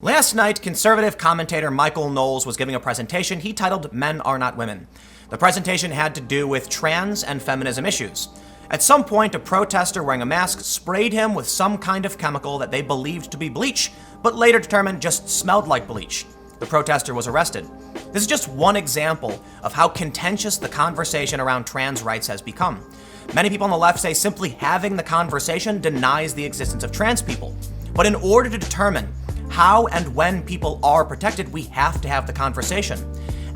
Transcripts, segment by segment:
Last night, conservative commentator Michael Knowles was giving a presentation he titled Men Are Not Women. The presentation had to do with trans and feminism issues. At some point, a protester wearing a mask sprayed him with some kind of chemical that they believed to be bleach, but later determined just smelled like bleach. The protester was arrested. This is just one example of how contentious the conversation around trans rights has become. Many people on the left say simply having the conversation denies the existence of trans people. But in order to determine how and when people are protected, we have to have the conversation.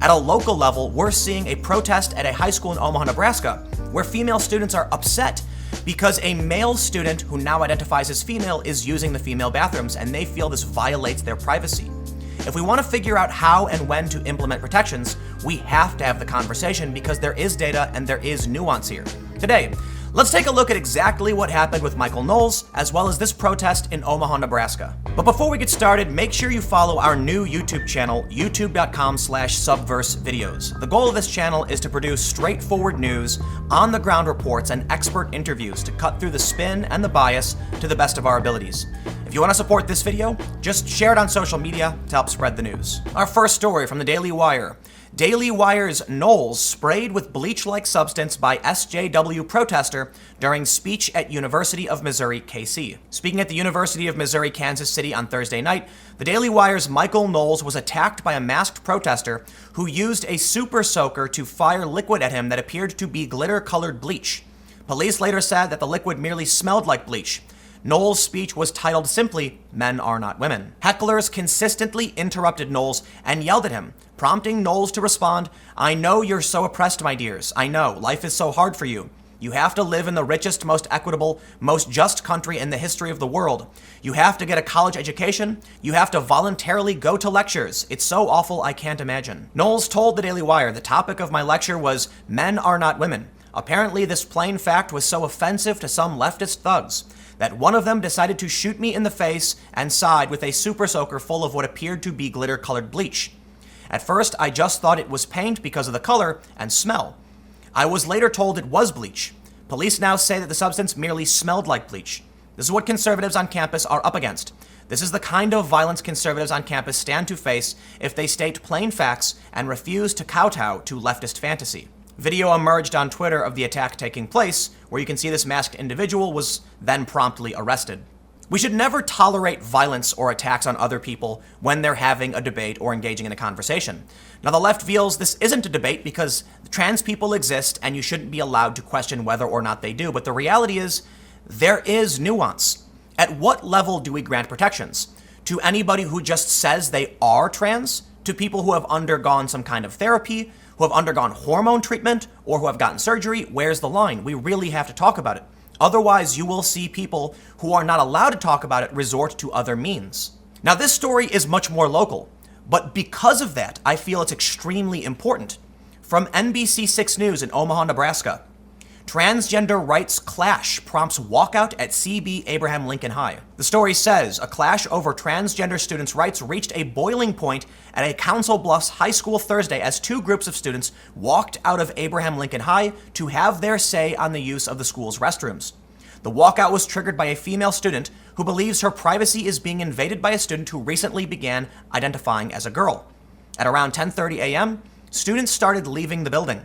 At a local level, we're seeing a protest at a high school in Omaha, Nebraska, where female students are upset because a male student who now identifies as female is using the female bathrooms, and they feel this violates their privacy. If we want to figure out how and when to implement protections, we have to have the conversation because there is data and there is nuance here. Today, let's take a look at exactly what happened with Michael Knowles, as well as this protest in Omaha, Nebraska. But before we get started, make sure you follow our new YouTube channel, youtube.com/subversevideos. The goal of this channel is to produce straightforward news, on-the-ground reports, and expert interviews to cut through the spin and the bias to the best of our abilities. If you want to support this video, just share it on social media to help spread the news. Our first story from the Daily Wire. Daily Wire's Knowles sprayed with bleach-like substance by SJW protester during speech at University of Missouri, KC. Speaking at the University of Missouri, Kansas City on Thursday night, the Daily Wire's Michael Knowles was attacked by a masked protester who used a super soaker to fire liquid at him that appeared to be glitter-colored bleach. Police later said that the liquid merely smelled like bleach. Knowles' speech was titled simply, Men Are Not Women. Hecklers consistently interrupted Knowles and yelled at him, prompting Knowles to respond, I know you're so oppressed, my dears. I know. Life is so hard for you. You have to live in the richest, most equitable, most just country in the history of the world. You have to get a college education. You have to voluntarily go to lectures. It's so awful I can't imagine. Knowles told the Daily Wire the topic of my lecture was Men Are Not Women. Apparently, this plain fact was so offensive to some leftist thugs that one of them decided to shoot me in the face and side with a super soaker full of what appeared to be glitter-colored bleach. At first, I just thought it was paint because of the color and smell. I was later told it was bleach. Police now say that the substance merely smelled like bleach. This is what conservatives on campus are up against. This is the kind of violence conservatives on campus stand to face if they state plain facts and refuse to kowtow to leftist fantasy. Video emerged on Twitter of the attack taking place, where you can see this masked individual was then promptly arrested. We should never tolerate violence or attacks on other people when they're having a debate or engaging in a conversation. Now, the left feels this isn't a debate because trans people exist and you shouldn't be allowed to question whether or not they do. But the reality is, there is nuance. At what level do we grant protections? To anybody who just says they are trans? To people who have undergone some kind of therapy? Who have undergone hormone treatment, or who have gotten surgery? Where's the line? We really have to talk about it. Otherwise, you will see people who are not allowed to talk about it resort to other means. Now, this story is much more local, but because of that, I feel it's extremely important. From NBC6 News in Omaha, Nebraska, Transgender Rights clash prompts walkout at CB Abraham Lincoln High. The story says a clash over transgender students' rights reached a boiling point at a Council Bluffs high school Thursday as two groups of students walked out of Abraham Lincoln High to have their say on the use of the school's restrooms. The walkout was triggered by a female student who believes her privacy is being invaded by a student who recently began identifying as a girl. At around 10:30 a.m., students started leaving the building.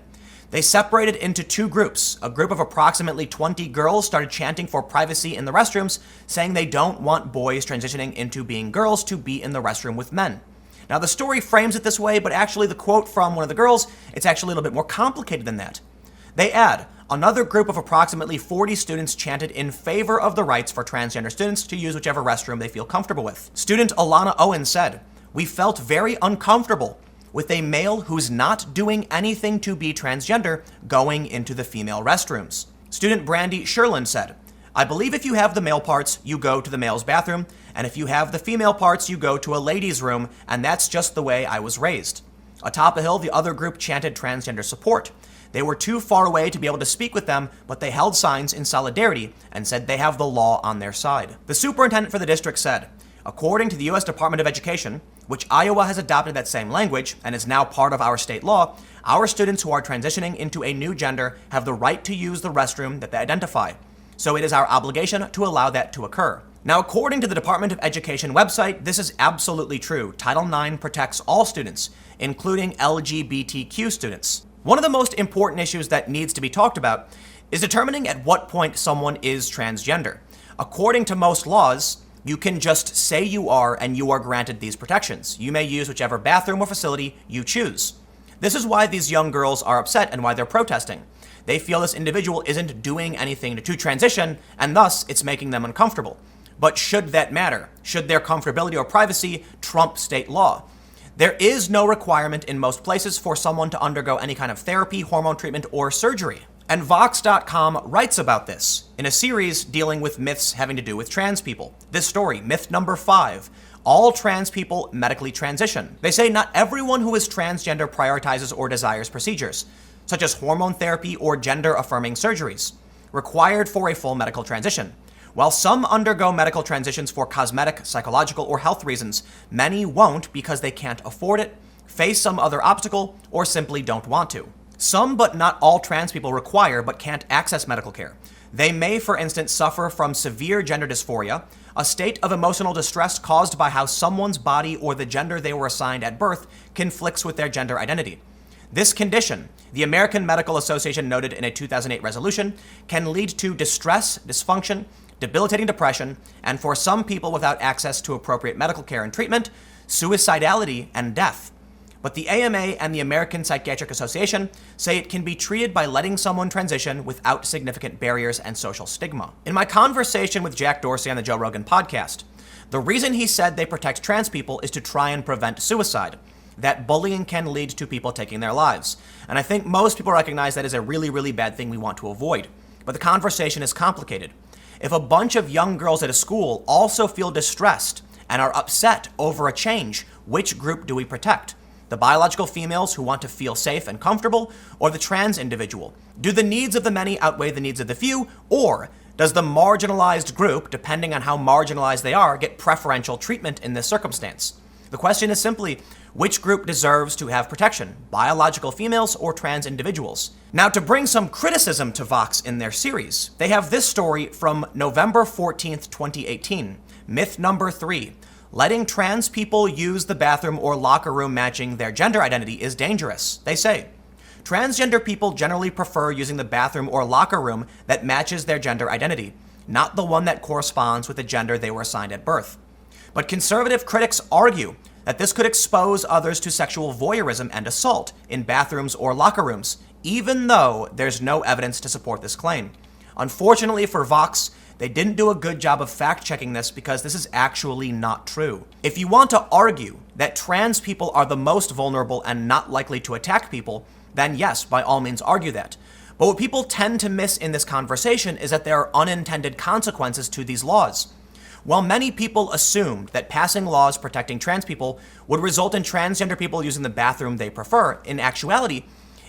They separated into two groups. A group of approximately 20 girls started chanting for privacy in the restrooms, saying they don't want boys transitioning into being girls to be in the restroom with men. Now, the story frames it this way, but actually the quote from one of the girls, it's actually a little bit more complicated than that. They add, another group of approximately 40 students chanted in favor of the rights for transgender students to use whichever restroom they feel comfortable with. Student Alana Owen said, we felt very uncomfortable with a male who's not doing anything to be transgender going into the female restrooms. Student Brandy Sherlin said, I believe if you have the male parts, you go to the male's bathroom, and if you have the female parts, you go to a ladies' room, and that's just the way I was raised. Atop a hill, the other group chanted transgender support. They were too far away to be able to speak with them, but they held signs in solidarity and said they have the law on their side. The superintendent for the district said, according to the U.S. Department of Education, which Iowa has adopted that same language and is now part of our state law, our students who are transitioning into a new gender have the right to use the restroom that they identify. So it is our obligation to allow that to occur. Now, according to the Department of Education website, this is absolutely true. Title IX protects all students, including LGBTQ students. One of the most important issues that needs to be talked about is determining at what point someone is transgender. According to most laws, you can just say you are and you are granted these protections. You may use whichever bathroom or facility you choose. This is why these young girls are upset and why they're protesting. They feel this individual isn't doing anything to transition, and thus it's making them uncomfortable. But should that matter? Should their comfortability or privacy trump state law? There is no requirement in most places for someone to undergo any kind of therapy, hormone treatment, or surgery. And Vox.com writes about this in a series dealing with myths having to do with trans people. This story, myth number 5, all trans people medically transition. They say not everyone who is transgender prioritizes or desires procedures, such as hormone therapy or gender-affirming surgeries, required for a full medical transition. While some undergo medical transitions for cosmetic, psychological, or health reasons, many won't because they can't afford it, face some other obstacle, or simply don't want to. Some, but not all, trans people require but can't access medical care. They may, for instance, suffer from severe gender dysphoria, a state of emotional distress caused by how someone's body or the gender they were assigned at birth conflicts with their gender identity. This condition, the American Medical Association noted in a 2008 resolution, can lead to distress, dysfunction, debilitating depression, and for some people without access to appropriate medical care and treatment, suicidality and death. But the AMA and the American Psychiatric Association say it can be treated by letting someone transition without significant barriers and social stigma. In my conversation with Jack Dorsey on the Joe Rogan podcast, the reason he said they protect trans people is to try and prevent suicide, that bullying can lead to people taking their lives. And I think most people recognize that is a really, really bad thing we want to avoid. But the conversation is complicated. If a bunch of young girls at a school also feel distressed and are upset over a change, which group do we protect? The biological females who want to feel safe and comfortable, or the trans individual? Do the needs of the many outweigh the needs of the few, or does the marginalized group, depending on how marginalized they are, get preferential treatment in this circumstance? The question is simply, which group deserves to have protection, biological females or trans individuals? Now, to bring some criticism to Vox in their series, they have this story from November 14th, 2018, myth number 3. Letting trans people use the bathroom or locker room matching their gender identity is dangerous. They say, transgender people generally prefer using the bathroom or locker room that matches their gender identity, not the one that corresponds with the gender they were assigned at birth. But conservative critics argue that this could expose others to sexual voyeurism and assault in bathrooms or locker rooms, even though there's no evidence to support this claim. Unfortunately for Vox, they didn't do a good job of fact-checking this because this is actually not true. If you want to argue that trans people are the most vulnerable and not likely to attack people, then yes, by all means argue that. But what people tend to miss in this conversation is that there are unintended consequences to these laws. While many people assumed that passing laws protecting trans people would result in transgender people using the bathroom they prefer, in actuality,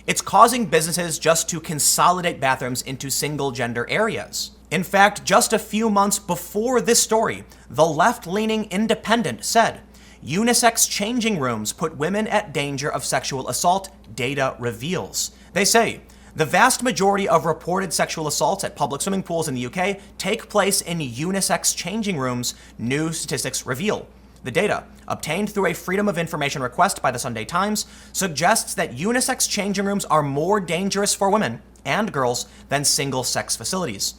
it's causing businesses just to consolidate bathrooms into single-gender areas. In fact, just a few months before this story, the left-leaning Independent said, unisex changing rooms put women at danger of sexual assault, data reveals. They say, the vast majority of reported sexual assaults at public swimming pools in the UK take place in unisex changing rooms, new statistics reveal. The data, obtained through a Freedom of Information request by the Sunday Times, suggests that unisex changing rooms are more dangerous for women and girls than single-sex facilities.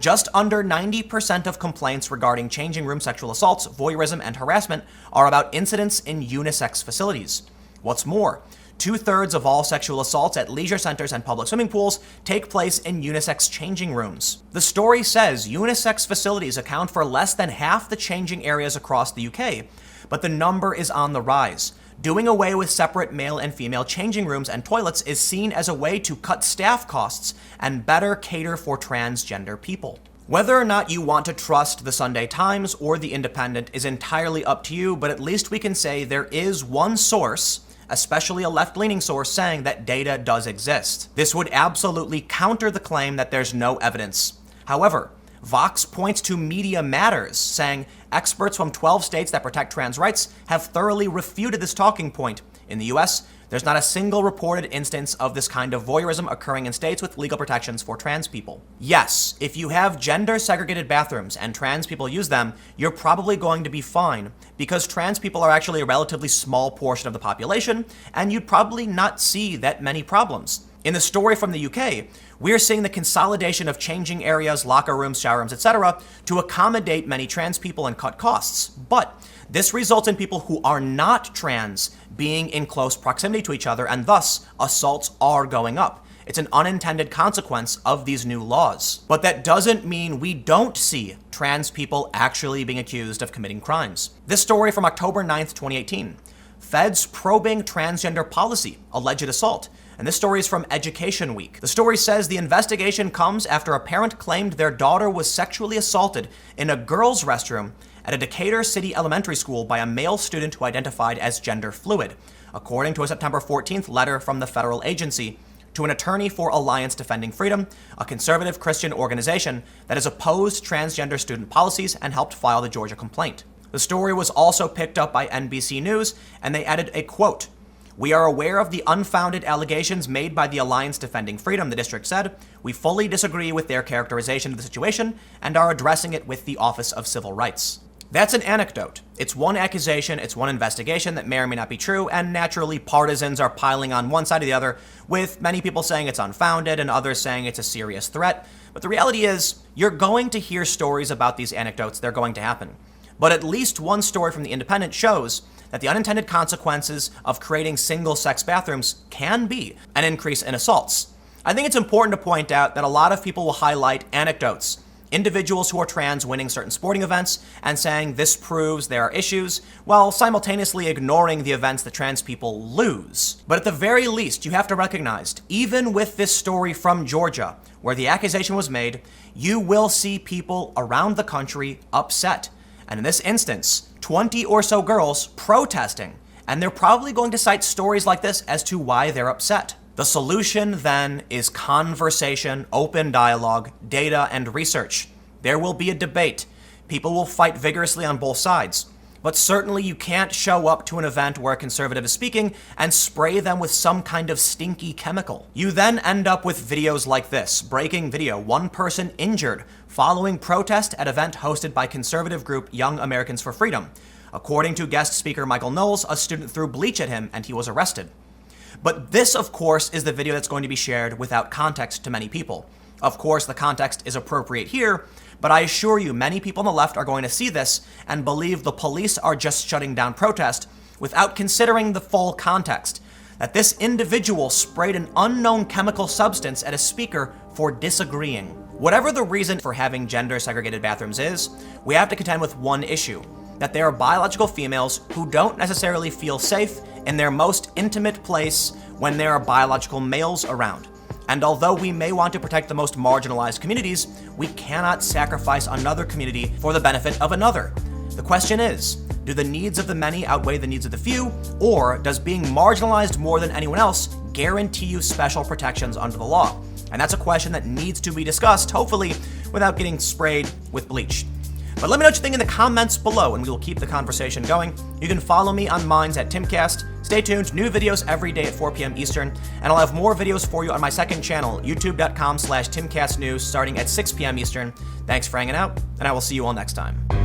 Just under 90% of complaints regarding changing room sexual assaults, voyeurism, and harassment are about incidents in unisex facilities. What's more, 2/3 of all sexual assaults at leisure centers and public swimming pools take place in unisex changing rooms. The story says unisex facilities account for less than half the changing areas across the UK, but the number is on the rise. Doing away with separate male and female changing rooms and toilets is seen as a way to cut staff costs and better cater for transgender people. Whether or not you want to trust the Sunday Times or the Independent is entirely up to you, but at least we can say there is one source, especially a left-leaning source, saying that data does exist. This would absolutely counter the claim that there's no evidence. However, Vox points to Media Matters, saying experts from 12 states that protect trans rights have thoroughly refuted this talking point. In the US, there's not a single reported instance of this kind of voyeurism occurring in states with legal protections for trans people. Yes, if you have gender-segregated bathrooms and trans people use them, you're probably going to be fine, because trans people are actually a relatively small portion of the population, and you'd probably not see that many problems. In the story from the UK, we're seeing the consolidation of changing areas, locker rooms, shower rooms, etc., to accommodate many trans people and cut costs. But this results in people who are not trans being in close proximity to each other, and thus assaults are going up. It's an unintended consequence of these new laws. But that doesn't mean we don't see trans people actually being accused of committing crimes. This story from October 9th, 2018. Feds probing transgender policy, alleged assault. And this story is from Education Week. The story says the investigation comes after a parent claimed their daughter was sexually assaulted in a girls' restroom at a Decatur City elementary school by a male student who identified as gender fluid, according to a September 14th letter from the federal agency to an attorney for Alliance Defending Freedom, a conservative Christian organization that has opposed transgender student policies and helped file the Georgia complaint. The story was also picked up by NBC News, and they added a quote. "We are aware of the unfounded allegations made by the Alliance Defending Freedom," the district said. "We fully disagree with their characterization of the situation and are addressing it with the Office of Civil Rights." That's an anecdote. It's one accusation, it's one investigation that may or may not be true, and naturally partisans are piling on one side or the other, with many people saying it's unfounded and others saying it's a serious threat. But the reality is, you're going to hear stories about these anecdotes, they're going to happen. But at least one story from The Independent shows that the unintended consequences of creating single-sex bathrooms can be an increase in assaults. I think it's important to point out that a lot of people will highlight anecdotes, individuals who are trans winning certain sporting events and saying this proves there are issues, while simultaneously ignoring the events that trans people lose. But at the very least, you have to recognize, even with this story from Georgia, where the accusation was made, you will see people around the country upset. And in this instance, 20 or so girls protesting, and they're probably going to cite stories like this as to why they're upset. The solution then is conversation, open dialogue, data, and research. There will be a debate. People will fight vigorously on both sides. But certainly you can't show up to an event where a conservative is speaking and spray them with some kind of stinky chemical. You then end up with videos like this. Breaking video, one person injured following protest at event hosted by conservative group Young Americans for Freedom. According to guest speaker Michael Knowles, a student threw bleach at him and he was arrested. But this, of course, is the video that's going to be shared without context to many people. Of course, the context is appropriate here, but I assure you many people on the left are going to see this and believe the police are just shutting down protest without considering the full context, that this individual sprayed an unknown chemical substance at a speaker for disagreeing. Whatever the reason for having gender-segregated bathrooms is, we have to contend with one issue, that there are biological females who don't necessarily feel safe in their most intimate place when there are biological males around. And although we may want to protect the most marginalized communities, we cannot sacrifice another community for the benefit of another. The question is, do the needs of the many outweigh the needs of the few, or does being marginalized more than anyone else guarantee you special protections under the law? And that's a question that needs to be discussed, hopefully without getting sprayed with bleach. But let me know what you think in the comments below, and we will keep the conversation going. You can follow me on Minds at Timcast. Stay tuned, new videos every day at 4 p.m. Eastern, and I'll have more videos for you on my second channel, youtube.com/TimcastNews, starting at 6 p.m. Eastern. Thanks for hanging out, and I will see you all next time.